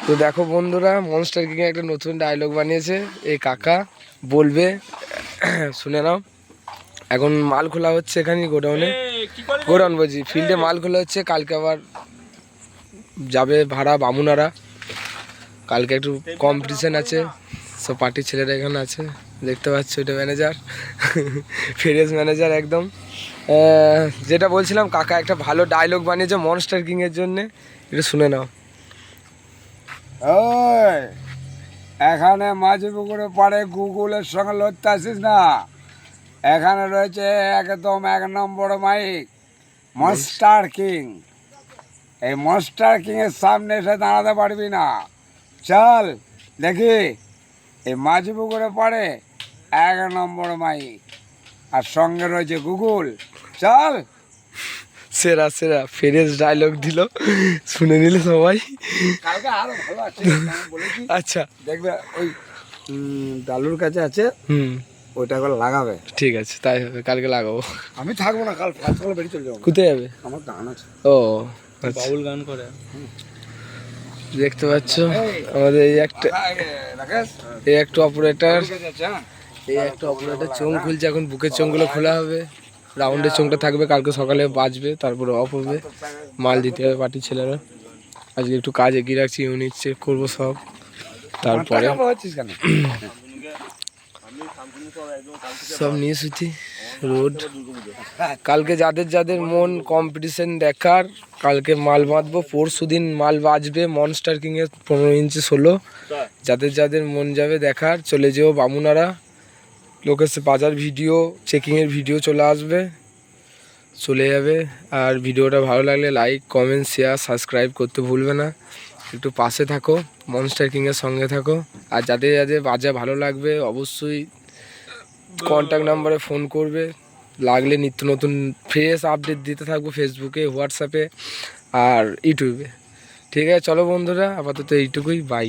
তো দেখো বন্ধুরা, মনস্টার কিং একটা নতুন ডায়লগ বানিয়েছে। এই কাকা বলবে, শুনে নাও। এখন মাল খোলা হচ্ছে এখানে গোডাউনে, গোডাউন বলছি ফিল্ডে মাল খোলা হচ্ছে। কালকে আবার যাবে ভাড়া বামুনারা। কালকে একটু কম্পিটিশন আছে, সব পার্টির ছেলেরা এখানে আছে, দেখতে পাচ্ছ। এটা ম্যানেজার, ফ্রেশ ম্যানেজার একদম। যেটা বলছিলাম, কাকা একটা ভালো ডায়লগ বানিয়েছে মনস্টার কিংয়ের জন্যে, এটা শুনে নাও। ওই এখানে মাঝি পুকুরে পাড়ে গুগলের সঙ্গে লড়তে আসিস না। এখানে রয়েছে একদম 1 নম্বর মাইক, মনস্টার কিং। এই মনস্টার কিংয়ের সামনে এসে দাঁড়াতে পারবি না। চল দেখি এই মাঝি পুকুরে পাড়ে 1 নম্বর মাইক, আর সঙ্গে রয়েছে গুগল। চল। সেরা সেরা ফ্রেশ ডায়লগ দিল, শুনে নিল সবাই। কালকে আরো ভালো আছে, বলেছি। আচ্ছা, দেখবে ওই ডালুর কাছে আছে, ওইটা করে লাগাবে। ঠিক আছে, তাই হবে, কালকে লাগাবো। আমি থাকবো না, কাল ফার্স্ট সকালে বেরিয়ে চলে যাবো। কোথায় যাবে? আমার গান আছে। ও আচ্ছা, বাউল গান করে। দেখতে পাচ্ছ আমাদের এই একটা অপারেটর, এই একটা অপারেটর চোঙ খুলছে। এখন বুকের চোঙগুলো খোলা হবে, রাউন্ডের চোঙটা থাকবে, কালকে সকালে বাজবে, তারপরে অফ হবে। মাল দিতে হবে পার্টির ছেলেরা। আজকে একটু কাজ এগিয়ে রাখছি, ইউনিট চেক করবো সব। তারপরে সব নিয়ে সুতি রোড। কালকে যাদের যাদের মন কম্পিটিশন দেখার, কালকে মাল বাঁধবো। পরশু দিন মাল বাজবে মনস্টার কিংয়ের 15 ইঞ্চি 16। যাদের যাদের মন যাবে দেখার, চলে যেও বামুনারা। লোকেশন বাজার ভিডিও, চেকিংয়ের ভিডিও চলে আসবে, চলে যাবে। আর ভিডিওটা ভালো লাগলে লাইক, কমেন্ট, শেয়ার, সাবস্ক্রাইব করতে ভুলবে না। একটু পাশে থাকো, মনস্টার কিংয়ের সঙ্গে থাকো। আর যাদের যাদের বাজা ভালো লাগবে অবশ্যই কন্ট্যাক্ট নাম্বারে ফোন করবে। লাগলে নিত্য নতুন ফ্রেশ আপডেট দিতে থাকবো ফেসবুকে, হোয়াটসঅ্যাপে আর ইউটিউবে। ঠিক আছে, চলো বন্ধুরা, আপাতত এইটুকুই, বাই।